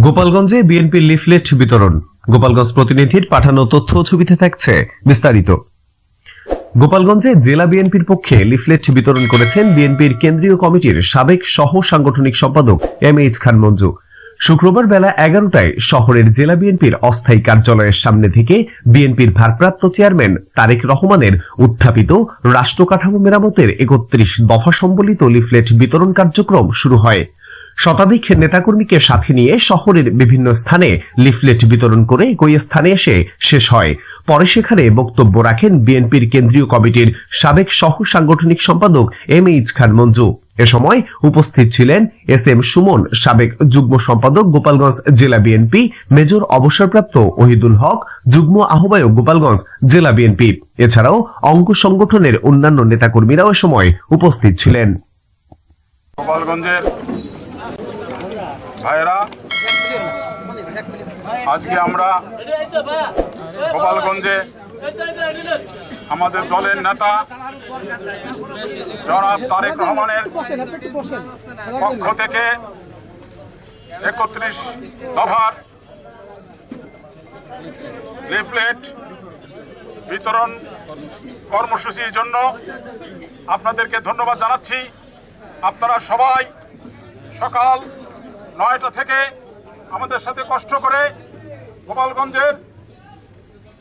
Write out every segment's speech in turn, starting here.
গোপালগঞ্জে বিএনপির লিফলেট বিতরণ। গোপালগঞ্জ প্রতিনিধির পাঠানো তথ্য ছবিতে থাকছে বিস্তারিত। গোপালগঞ্জে জেলা বিএনপির পক্ষে লিফলেট বিতরণ করেছেন বিএনপির কেন্দ্রীয় কমিটির সাবেক সহ সাংগঠনিক সম্পাদক এমএইচ খান মঞ্জু। শুক্রবার বেলা 11টায় শহরের জেলা বিএনপির অস্থায়ী কার্যালয়ের সামনে থেকে বিএনপির ভারপ্রাপ্ত চেয়ারম্যান তারেক রহমানের উত্থাপিত রাষ্ট্র কাঠামো মেরামতের 31 দফা সম্বলিত লিফলেট বিতরণ কার্যক্রম শুরু হয়। শতাধিক নেতাকর্মীকে সাথে নিয়ে শহরের বিভিন্ন স্থানে লিফলেট বিতরণ করে একই স্থানে এসে শেষ হয়। পরে সেখানে বক্তব্য রাখেন বিএনপির কেন্দ্রীয় কমিটির সাবেক সহ সাংগঠনিক সম্পাদক এমএইচ খান মঞ্জু। এ সময় উপস্থিত ছিলেন এসএম সুমন, সাবেক যুগ্ম সম্পাদক গোপালগঞ্জ জেলা বিএনপি, মেজর অবসরপ্রাপ্ত ওহিদুল হক, যুগ্ম আহ্বায়ক গোপালগঞ্জ জেলা বিএনপি। এছাড়াও অঙ্গ সংগঠনের অন্যান্য নেতাকর্মীরাও এ সময় উপস্থিত ছিলেন। গোপালগঞ্জের ভাইরা, আজকে আমরা গোপালগঞ্জে আমাদের দলের নেতা জনাব তারেক রহমানের পক্ষ থেকে 31 দফার লিফলেট বিতরণ কর্মসূচির জন্য আপনাদেরকে ধন্যবাদ জানাচ্ছি। আপনারা সবাই সকাল 9টা থেকে আমাদের সাথে কষ্ট করে গোপালগঞ্জের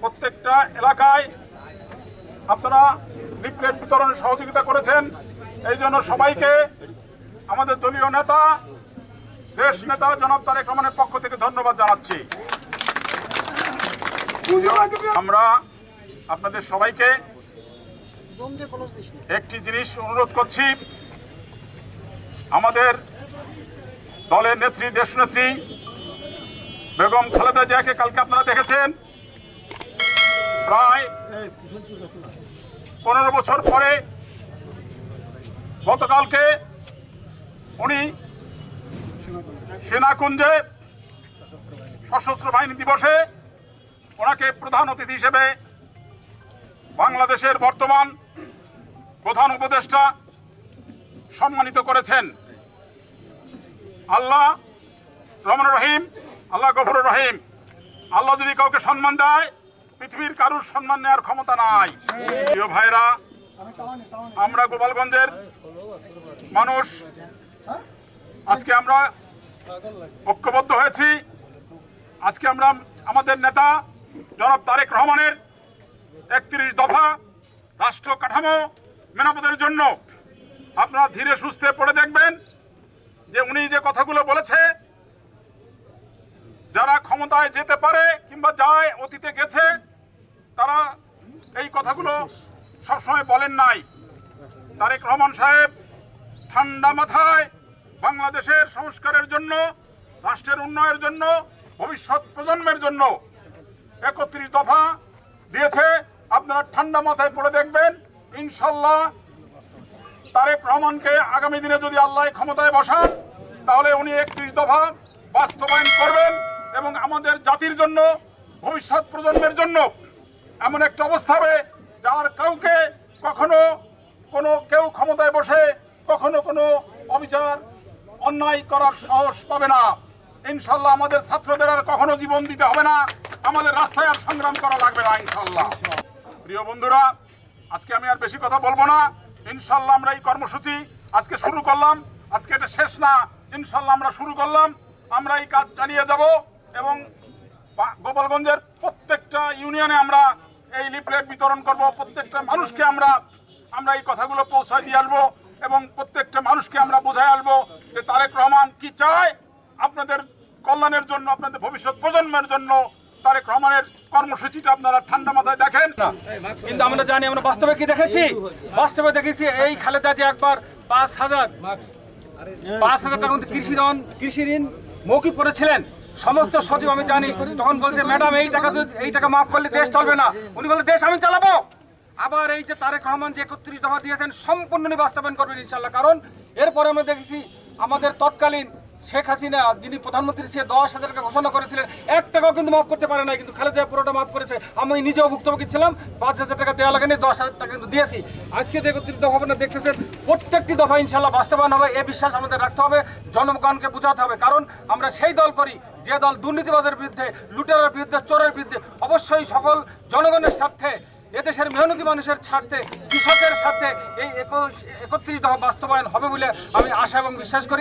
প্রত্যেকটা এলাকায় আপনারা লিফলেট বিতরণে সহযোগিতা করেছেন। এই জন্য সবাইকে আমাদের দলীয় নেতা, দেশ নেতা জনাব তারেক রহমানের পক্ষ থেকে ধন্যবাদ জানাচ্ছি। আমরা আপনাদের সবাইকে একটি জিনিস অনুরোধ করছি, আমাদের দলের নেত্রী, দেশনেত্রী বেগম খালেদা জিয়াকে কালকে আপনারা দেখেছেন। প্রায় 15 বছর পরে গতকালকে উনি সেনাকুঞ্জে সশস্ত্র বাহিনী দিবসে ওনাকে প্রধান অতিথি হিসেবে বাংলাদেশের বর্তমান প্রধান উপদেষ্টা সম্মানিত করেছেন। আল্লাহ রহমান রহিম, আল্লাহ গফুর রহিম। আল্লাহ যদি কাউকে সম্মান দেয়, পৃথিবীর কারুর সম্মান নেওয়ার ক্ষমতা নাই। প্রিয় ভাইরা, আমরা গোপালগঞ্জের মানুষ, আজকে আমরা ঐক্যবদ্ধ হয়েছি। আজকে আমরা আমাদের নেতা জনাব তারেক রহমানের 31 দফা রাষ্ট্র কাঠামো মেরামতের জন্য আপনারা ধীরে সুস্থে পড়ে দেখবেন যে উনি যে কথাগুলো বলেছে, যারা ক্ষমতায় যেতে পারে কিংবা যায়, অতীতে গেছে, তারা এই কথাগুলো সবসময় বলেন নাই। তারেক রহমান সাহেব ঠান্ডা মাথায় বাংলাদেশের সংস্কারের জন্য, রাষ্ট্রের উন্নয়নের জন্য, ভবিষ্যৎ প্রজন্মের জন্য 31 দফা দিয়েছে। আপনারা ঠান্ডা মাথায় পড়ে দেখবেন, ইনশাল্লাহ তারেক রহমানকে আগামী দিনে যদি আল্লাহ ক্ষমতায় বসান, তাহলে উনি 31 দফা বাস্তবায়ন করবেন এবং আমাদের জাতির জন্য, ভবিষ্যৎ প্রজন্মের জন্য এমন একটা অবস্থা হবে যার কাউকে কখনো কেউ ক্ষমতায় বসে কখনো কোনো অবিচার, অন্যায় করার সাহস পাবে না। ইনশাল্লাহ আমাদের ছাত্রদের আর কখনো জীবন দিতে হবে না, আমাদের রাস্তায় আর সংগ্রাম করা লাগবে না ইনশাল্লাহ। প্রিয় বন্ধুরা, আজকে আমি আর বেশি কথা বলবো না। ইনশাল্লাহ আমরা এই কর্মসূচি আজকে শুরু করলাম, আজকে এটা শেষ না। ইনশাল্লাহ আমরা শুরু করলাম, আমরা এই কাজ চালিয়ে যাব এবং গোপালগঞ্জের প্রত্যেকটা ইউনিয়নে আমরা এই লিফলেট বিতরণ করব। প্রত্যেকটা মানুষকে আমরা এই কথাগুলো পৌঁছায় দিয়ে আসবো এবং প্রত্যেকটা মানুষকে আমরা বোঝায় আসবো যে তারেক রহমান কি চায় আপনাদের কল্যাণের জন্য, আপনাদের ভবিষ্যৎ প্রজন্মের জন্য। তারেক রহমানের কর্মসূচিটা আপনারা ঠান্ডা মাথায় দেখেন না, কিন্তু আমরা জানি, আমরা বাস্তবে কি দেখেছি, বাস্তবে দেখেছি এই খালেদা যে একবার 5,000 টাকা কৃষি ঋণ মৌকুব করেছিলেন। সমস্ত সচিব আমি জানি, তখন বলছে ম্যাডাম এই টাকা মাফ করলে দেশ চলবে না। উনি বলে দেশ আমি চালাবো। আবার এই যে তারেক রহমান যে 31 দফা দিয়েছেন, সম্পূর্ণ বাস্তবায়ন করবেন ইনশাল্লাহ। কারণ এরপরে আমরা দেখেছি আমাদের তৎকালীন শেখ হাসিনা যিনি প্রধানমন্ত্রী সে 10,000 টাকা ঘোষণা করেছিলেন, 1 টাকাও কিন্তু মাফ করতে পারে নাই, কিন্তু খালেদা জিয়া পুরোটা মাফ করেছে। আমি নিজেও ভুক্তভোগী ছিলাম, 5,000 টাকা দেওয়া লাগেনি, 10,000 টাকা কিন্তু দিয়েছি। আজকে 31 দফা আপনারা দেখতেছেন, প্রত্যেকটি দফা ইনশাল্লাহ বাস্তবায়ন হবে, এই বিশ্বাস আমাদের রাখতে হবে, জনগণকে বোঝাতে হবে। কারণ আমরা সেই দল করি যে দল দুর্নীতিবাদের বিরুদ্ধে, লুটেরার বিরুদ্ধে, চোরের বিরুদ্ধে, অবশ্যই সকল জনগণের স্বার্থে, এদেশের মেহনতি মানুষের স্বার্থে, কৃষকের স্বার্থে এই 31 দফা বাস্তবায়ন হবে বলে আমি আশা এবং বিশ্বাস করি।